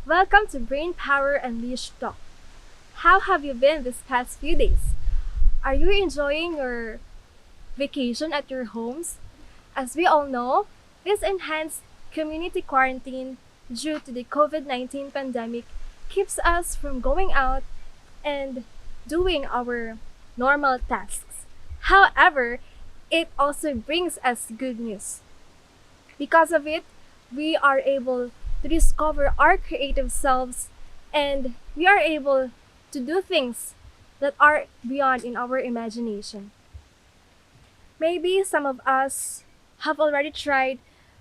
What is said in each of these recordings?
Welcome to Brain Power Unleashed Talk. How have you been this past few days? Are you enjoying your vacation at your homes? As we all know, this enhanced community quarantine due to the COVID-19 pandemic keeps us from going out and doing our normal tasks. However, it also brings us good news. Because of it, we are able to discover our creative selves and we are able to do things that are beyond in our imagination. Maybe some of us have already tried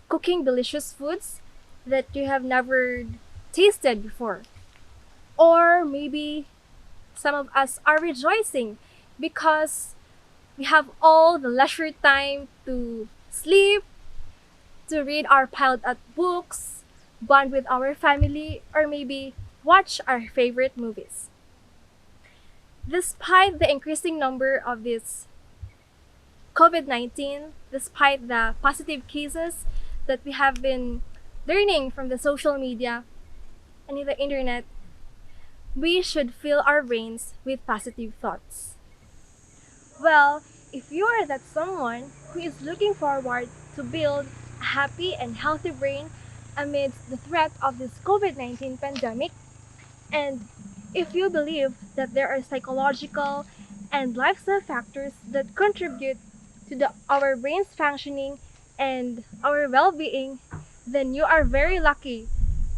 cooking delicious foods that you have never tasted before. Or maybe some of us are rejoicing because we have all the leisure time to sleep, to read our piled up books, bond with our family, or maybe watch our favorite movies. Despite the increasing number of this COVID-19, despite the positive cases that we have been learning from the social media and in the internet, we should fill our brains with positive thoughts. Well, if you are that someone who is looking forward to build a happy and healthy brain amidst the threat of this COVID-19 pandemic, and if you believe that there are psychological and lifestyle factors that contribute to our brain's functioning and our well-being, then you are very lucky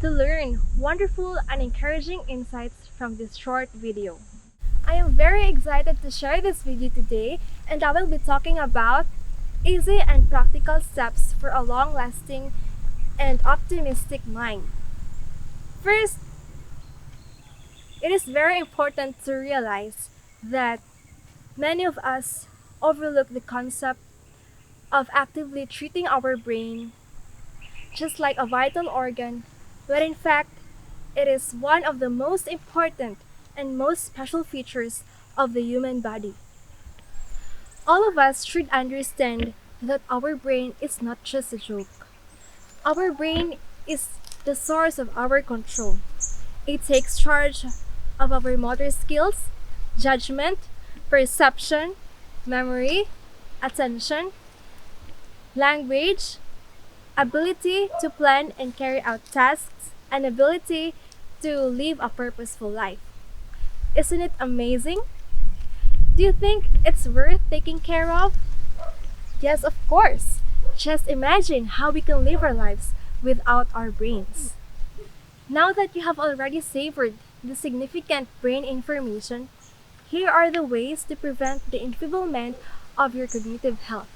to learn wonderful and encouraging insights from this short video. I am very excited to share this video today, and I will be talking about easy and practical steps for a long-lasting and optimistic mind. First, it is very important to realize that many of us overlook the concept of actively treating our brain just like a vital organ, but in fact, it is one of the most important and most special features of the human body. All of us should understand that our brain is not just a joke. Our brain is the source of our control. It takes charge of our motor skills, judgment, perception, memory, attention, language, ability to plan and carry out tasks, and ability to live a purposeful life. Isn't it amazing? Do you think it's worth taking care of? Yes, of course. Just imagine how we can live our lives without our brains. Now that you have already savored the significant brain information, here are the ways to prevent the enfeeblement of your cognitive health.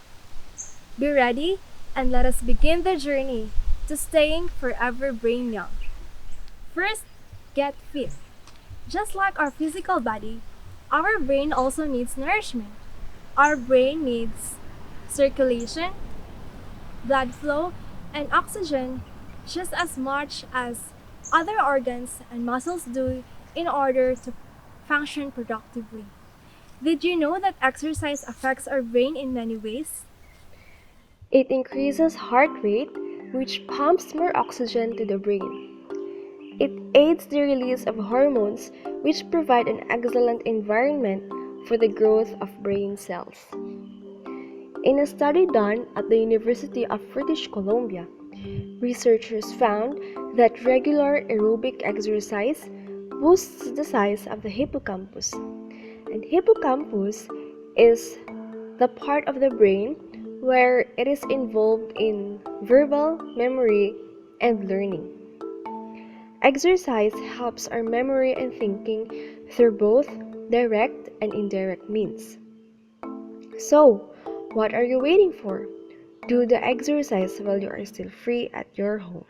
Be ready and let us begin the journey to staying forever brain young. First, get fit. Just like our physical body, our brain also needs nourishment. Our brain needs circulation, blood flow, and oxygen just as much as other organs and muscles do in order to function productively. Did you know that exercise affects our brain in many ways? It increases heart rate, which pumps more oxygen to the brain. It aids the release of hormones, which provide an excellent environment for the growth of brain cells. In a study done at the University of British Columbia, researchers found that regular aerobic exercise boosts the size of the hippocampus. And hippocampus is the part of the brain where it is involved in verbal, memory, and learning. Exercise helps our memory and thinking through both direct and indirect means. So, what are you waiting for? Do the exercise while you are still free at your home.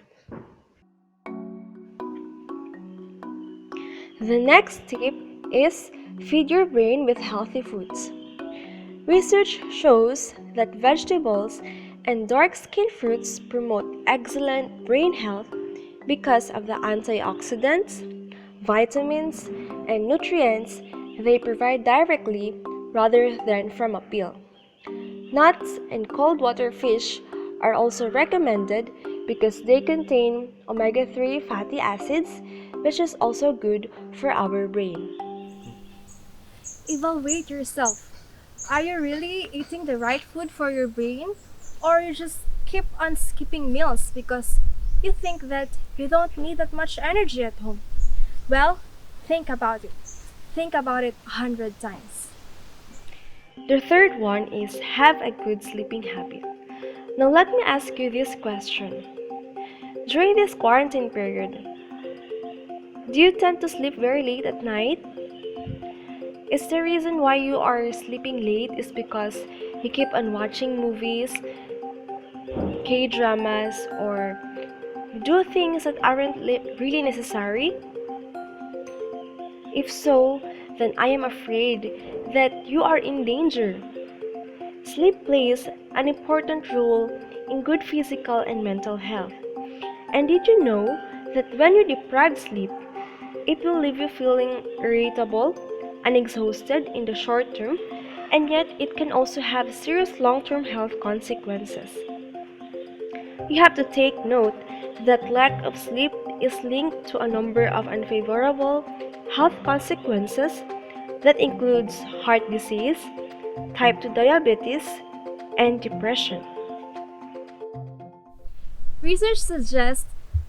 The next tip is feed your brain with healthy foods. Research shows that vegetables and dark-skinned fruits promote excellent brain health because of the antioxidants, vitamins, and nutrients they provide directly rather than from a pill. Nuts and cold water fish are also recommended because they contain omega-3 fatty acids, which is also good for our brain. Evaluate yourself. Are you really eating the right food for your brain? Or you just keep on skipping meals because you think that you don't need that much energy at home? Well, think about it. Think about it 100 times. The third one is have a good sleeping habit. Now let me ask you this question. During this quarantine period, do you tend to sleep very late at night? Is the reason why you are sleeping late is because you keep on watching movies, K-dramas, or do things that aren't really necessary? If so, then I am afraid that you are in danger. Sleep plays an important role in good physical and mental health. And did you know that when you deprive sleep, it will leave you feeling irritable and exhausted in the short term, and yet it can also have serious long-term health consequences. You have to take note that lack of sleep is linked to a number of unfavorable health consequences that includes heart disease, type 2 diabetes, and depression. Research suggests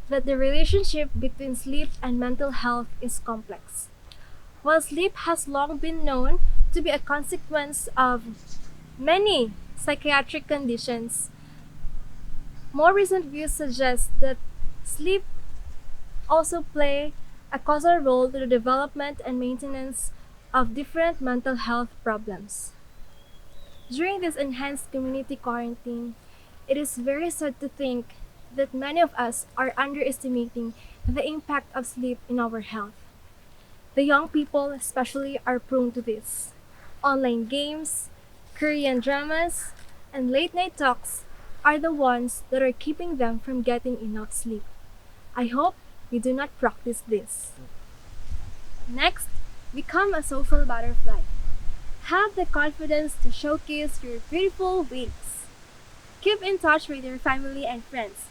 that the relationship between sleep and mental health is complex. While sleep has long been known to be a consequence of many psychiatric conditions, more recent views suggest that sleep also play a causal role to the development and maintenance of different mental health problems. During this enhanced community quarantine, it is very sad to think that many of us are underestimating the impact of sleep in our health. The young people especially are prone to this. Online games, Korean dramas, and late night talks are the ones that are keeping them from getting enough sleep. I hope we do not practice this. Next, become a social butterfly. Have the confidence to showcase your beautiful wings. Keep in touch with your family and friends.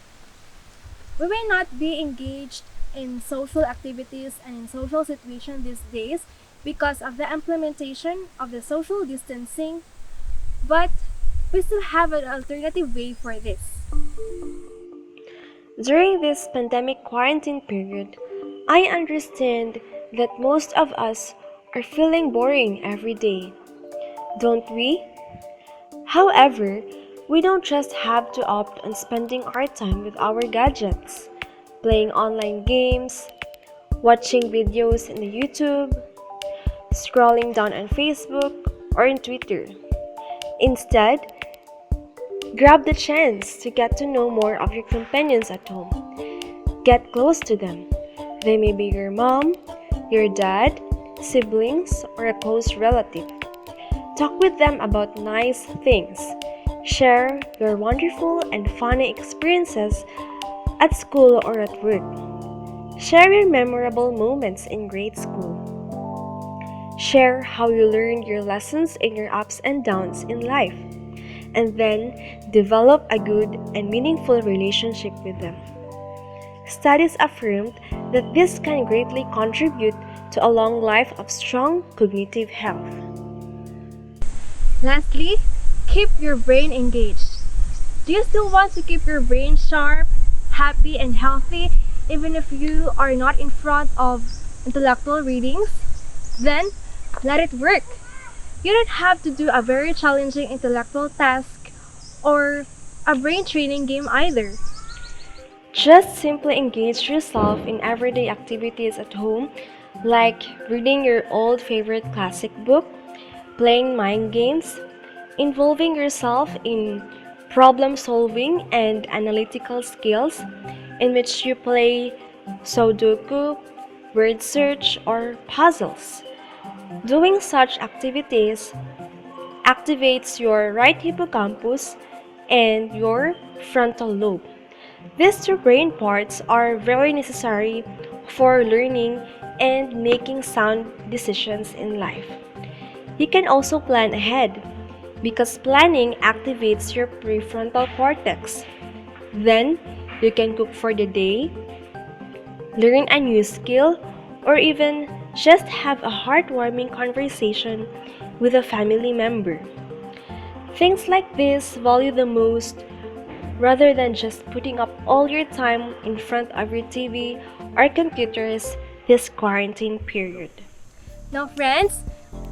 We may not be engaged in social activities and in social situations these days because of the implementation of the social distancing, but we still have an alternative way for this. During this pandemic quarantine period, I understand that most of us are feeling boring every day, don't we? However, we don't just have to opt on spending our time with our gadgets, playing online games, watching videos in YouTube, scrolling down on Facebook or in Twitter. Instead, grab the chance to get to know more of your companions at home. Get close to them. They may be your mom, your dad, siblings, or a close relative. Talk with them about nice things. Share your wonderful and funny experiences at school or at work. Share your memorable moments in grade school. Share how you learned your lessons and your ups and downs in life. And then develop a good and meaningful relationship with them. Studies affirmed that this can greatly contribute to a long life of strong cognitive health. Lastly, keep your brain engaged. Do you still want to keep your brain sharp, happy, and healthy even if you are not in front of intellectual readings? Then let it work. You don't have to do a very challenging intellectual task or a brain training game either. Just simply engage yourself in everyday activities at home, like reading your old favorite classic book, playing mind games, involving yourself in problem solving and analytical skills, in which you play Sudoku, word search, or puzzles. Doing such activities activates your right hippocampus and your frontal lobe. These two brain parts are very necessary for learning and making sound decisions in life. You can also plan ahead because planning activates your prefrontal cortex. Then, You can cook for the day, learn a new skill, or even just have a heartwarming conversation with a family member. Things like this value the most rather than just putting up all your time in front of your TV or computers this quarantine period. Now, friends,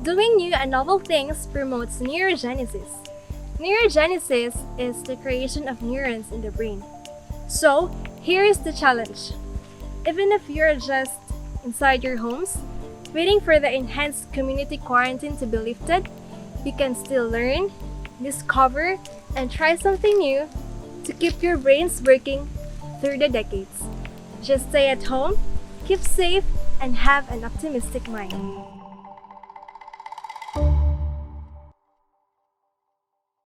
doing new and novel things promotes neurogenesis. Neurogenesis is the creation of neurons in the brain. So, here is the challenge. Even if you're just inside your homes, waiting for the enhanced community quarantine to be lifted, you can still learn, discover, and try something new to keep your brains working through the decades. Just stay at home, keep safe, and have an optimistic mind.